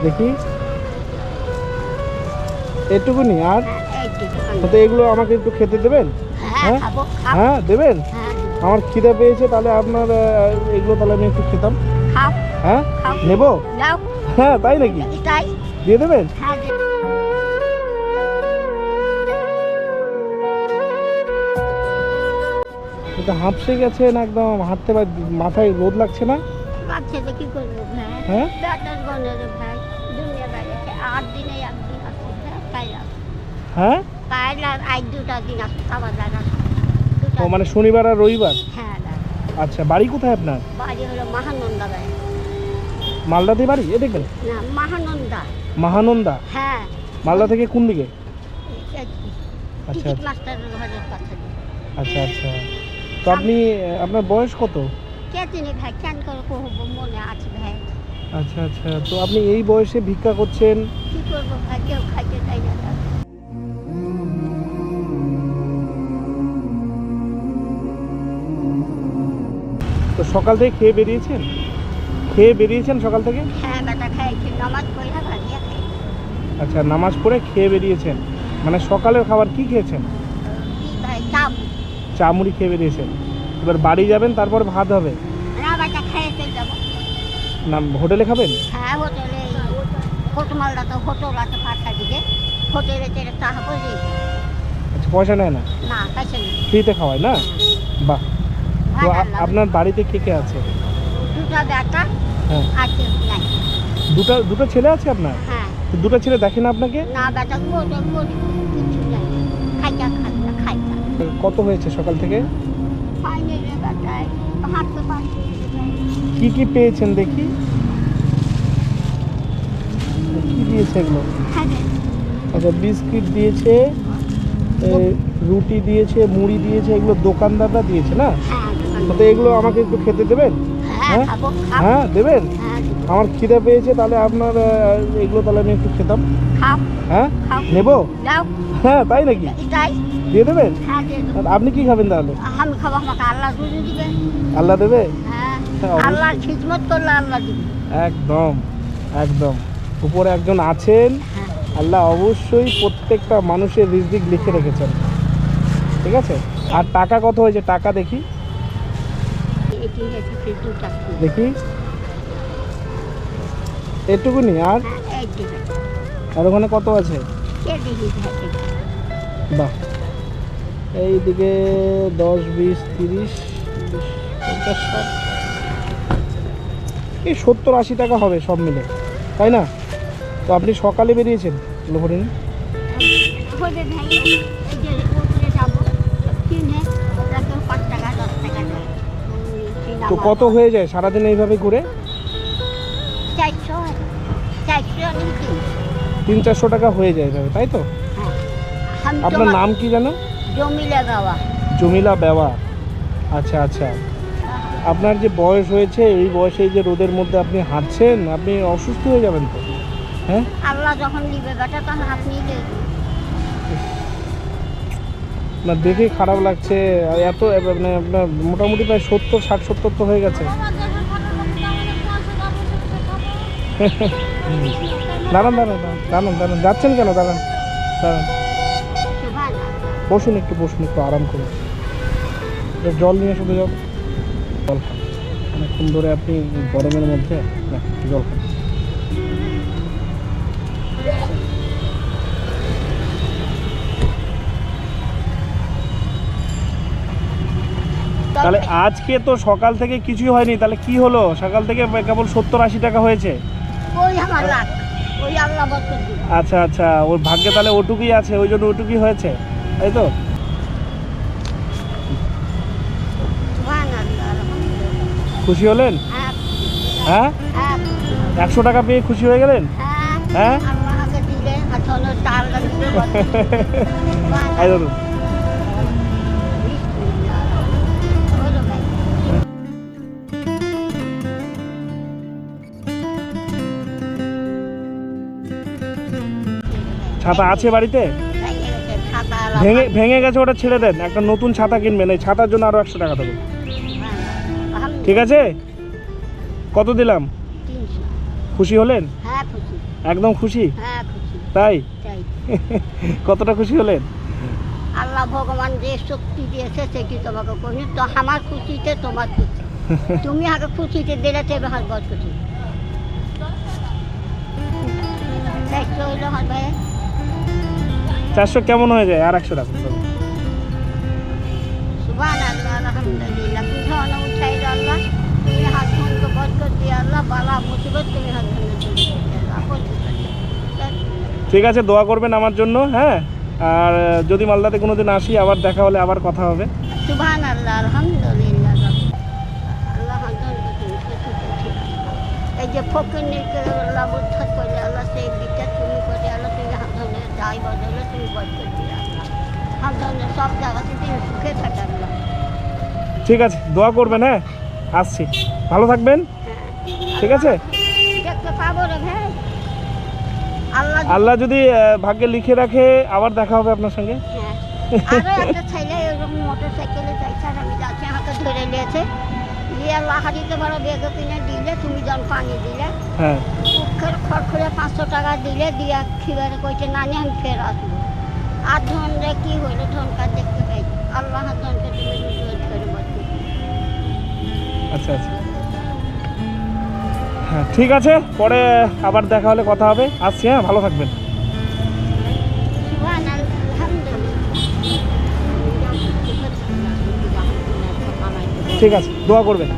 দেখি এটুকুনি আর তো এগুলো আমাকে একটু খেতে দেবেন? হ্যাঁ হ্যাঁ দেবেন। আমার খিদে পেয়েছে, তাহলে আপনার এগুলো তাহলে আমি একটু খেতাম। হ্যাঁ নেব? হ্যাঁ তাই নাকি? দিয়ে দেবেন? কিন্তু হাঁপসে গেছেন একদম, হাঁটতে মাথায় রোদ লাগছে না? হ্যাঁ হ্যাঁ ও মানে শনিবার আর রবিবার? আচ্ছা, বাড়ি কোথায় আপনার? মালদাতে বাড়ি? এ দেখবেন মহানন্দা। মালদা থেকে কোন দিকে? আচ্ছা আচ্ছা আচ্ছা। তো আপনি, আপনার বয়স কত? আচ্ছা আচ্ছা। তো আপনি এই বয়সে ভিক্ষা করছেন? কি করবো ভাই, কেউ খাইতে চাই না। তো সকাল থেকে খেয়ে বেরিয়েছেন সকাল থেকে? হ্যাঁ বেটা খাইছি, নামাজ পড়ে ভাজিয়া খাই। আচ্ছা, নামাজ পড়ে খেয়ে বেরিয়েছেন, মানে সকালের খাবার কি খেয়েছেন? ভাই চা মুড়ি খেয়ে বেরিয়েছেন। এবার বাড়ি যাবেন, তারপর ভাত হবে? না বেটা খাইতে যাব না, হোটেলে খাবেন? হ্যাঁ হোটেলে, হোটেলটা তো হোটেল আছে পাঁচটা দিকে, হোটেলে চেয়ে চা বলি। আচ্ছা, পয়সা নেয় না? না পয়সা নেই, ফ্রিতে খাওয়ায় না? বাহ। তো আপনার বাড়িতে কে কে আছে? দুটা বেটা আছে। নাই, দুটো ছেলে আছে আপনার? হ্যাঁ। দুটো ছেলে দেখে না আপনাকে? না বেটা কিছু নাই, খাইতা। কত হয়েছে সকাল থেকে? পাইনি রে বেটা, হাঁটতে পারছি। কি কি পেয়েছেন দেখি? কি দিয়েছে এগুলো? আচ্ছা, বিস্কিট দিয়েছে, রুটি দিয়েছে, মুড়ি দিয়েছে, এগুলো দোকানদাররা দিয়েছে না? তো এগুলো আমাকে একটু খেতে দেবেন? হ্যাঁ হ্যাঁ দেবেন। আমার খিদে পেয়েছে, তাহলে আপনার এগুলো তাহলে আমি একটু খেতাম। হ্যাঁ নেব? হ্যাঁ তাই নাকি? দিয়ে দেবেন? আপনি কি খাবেন তাহলে? আমি খাবো, আমাকে আল্লাহ দিবে। আল্লাহ দেবে? হ্যাঁ, আল্লাহ খিদমত করলে আল্লাহ দিবে। একদম একদম। উপরে একজন আছেন, আল্লাহ অবশ্যই প্রত্যেকটা মানুষের রিজিক লিখে রেখেছেন, ঠিক আছে? আর টাকা কত হয়েছে? টাকা দেখি দেখি এটুকুনি আর ওখানে কত আছে? বাহ, এইদিকে 10, 20, 30, 50, 60, এই 70-80 টাকা হবে সব মিলে, তাই না? তো আপনি সকালে বেরিয়েছেন লোহরিন? তো কত হয়ে যায় সারাদিন এইভাবে ঘুরে? 300-400 টাকা হয়ে যায় এইভাবে, তাই তো? আপনার নাম কি জানো? জমিলা বেওয়া। আচ্ছা আচ্ছা। আপনার যে বয়স হয়েছে, এই বয়সে যে রোদের মধ্যে আপনি হাঁটছেন, আপনি অসুস্থ হয়ে যাবেন তো। হ্যাঁ, আল্লাহ যখন নিবে বেটা তখন আপনি না, দেখে খারাপ লাগছে। এত মানে আপনার মোটামুটি প্রায় 70 তো হয়ে গেছে। দাঁড়ান দাঁড়ান দাঁড়ান দাঁড়ান, যাচ্ছেন কেন? দাঁড়ান দাঁড়ান, বসুন একটু আরাম করুন। জল নিয়ে শুধু জল খান, অনেকক্ষণ ধরে আপনি গরমের মধ্যে জল খান। তাহলে আজকে তো সকাল থেকে কিছুই হয়নি, তাহলে কি হলো? সকাল থেকে কেবল 70-80 টাকা হয়েছে। আচ্ছা আচ্ছা, ওর ভাগ্যে তাহলে ওটুকুই আছে, ওই জন্য ওটুকুই হয়েছে, তাই তো? খুশি হলেন? হ্যাঁ, 100 টাকা পেয়ে খুশি হয়ে গেলেন? হ্যাঁ ছাতা আছে বাড়িতে? ভেঙে গেছে, ওটা ছেড়ে দেন, একটা নতুন ছাতা কিনবেন। এই ছাতার জন্য আরো 100 টাকা দেবো, ঠিক আছে? কত দিলাম? খুশি হলেন? হ্যাঁ খুশি, একদম খুশি? হ্যাঁ খুশি, তাই? তাই। কতটা খুশি হলেন? আল্লাহ ভগবান যে শক্তি দিয়েছে সেটি তোমাকে করি, তো আমার খুশিতে তোমার খুশি। তুমি আগে খুশিতে দিলে তবে হাত বড় খুশি। দেখতে হইলো হাত ভাই 400 কেমন হয়ে যায়? আর 100 রাখুন। সুবহানাল্লাহ, আলহামদুলিল্লাহ। কি ধরনের উঠাই আল্লাহ, তুমি হাত ধনকে বরকত দিয়ে আল্লাহ, বালা মুসিবত তুমি হাত ধনে দিয়ে আল্লাহ, বরকত দিয়ে। ঠিক আছে, দোয়া করবেন আমার জন্য, হ্যাঁ। আর যদি মালদাতে কোনোদিন আসি, আবার দেখা হলে আবার কথা হবে। সুবহানাল্লাহ, আলহামদুলিল্লাহ। আল্লাহ হাত ধনকে তুমি খুশিতে ঠিক। এই যে ফকিরকে আল্লাহ উদ্ধার করে আল্লাহ, সেই বিচার তুমি করে আল্লাহ, তুমি হাত ধনে যাই বদলে তুমি বরকত দিয়ে আল্লাহ, হাত ধনে সব জায়গাতে তুমি সুখে থাকা আল্লাহ। ঠিক আছে, দোয়া করবেন, হ্যাঁ। আসছি, ভালো থাকবেন, ঠিক আছে। দেখতে পাবো রে ভাই, আল্লাহ আল্লাহ যদি ভাগ্যে লিখে রাখে, আবার দেখা হবে আপনার সঙ্গে। হ্যাঁ। আরো একটা ছেলে এরকম মোটর সাইকেলে যাইছে, আর আমি যাচ্ছি, আমাকে ধরে নিয়েছে, নিয়ে লাহারিতে বড় বেগে কিনে দিলে, তুমি যখন পানি দিলে হ্যাঁ, উখের খড়খড়ে 500 টাকা দিলে, দিয়া খিবারে কইছে নানি আমি ফের আসবো। আর ধন রে কি হইলো, ধনকার দেখতে পাই আল্লাহ ধনকে তুমি রুজু করে বসি। আচ্ছা আচ্ছা, হ্যাঁ ঠিক আছে, পরে আবার দেখা হলে কথা হবে। আসছি, হ্যাঁ, ভালো থাকবেন। সুবহানাল্লাহ, আলহামদুলিল্লাহ। ঠিক আছে, দোয়া করবেন।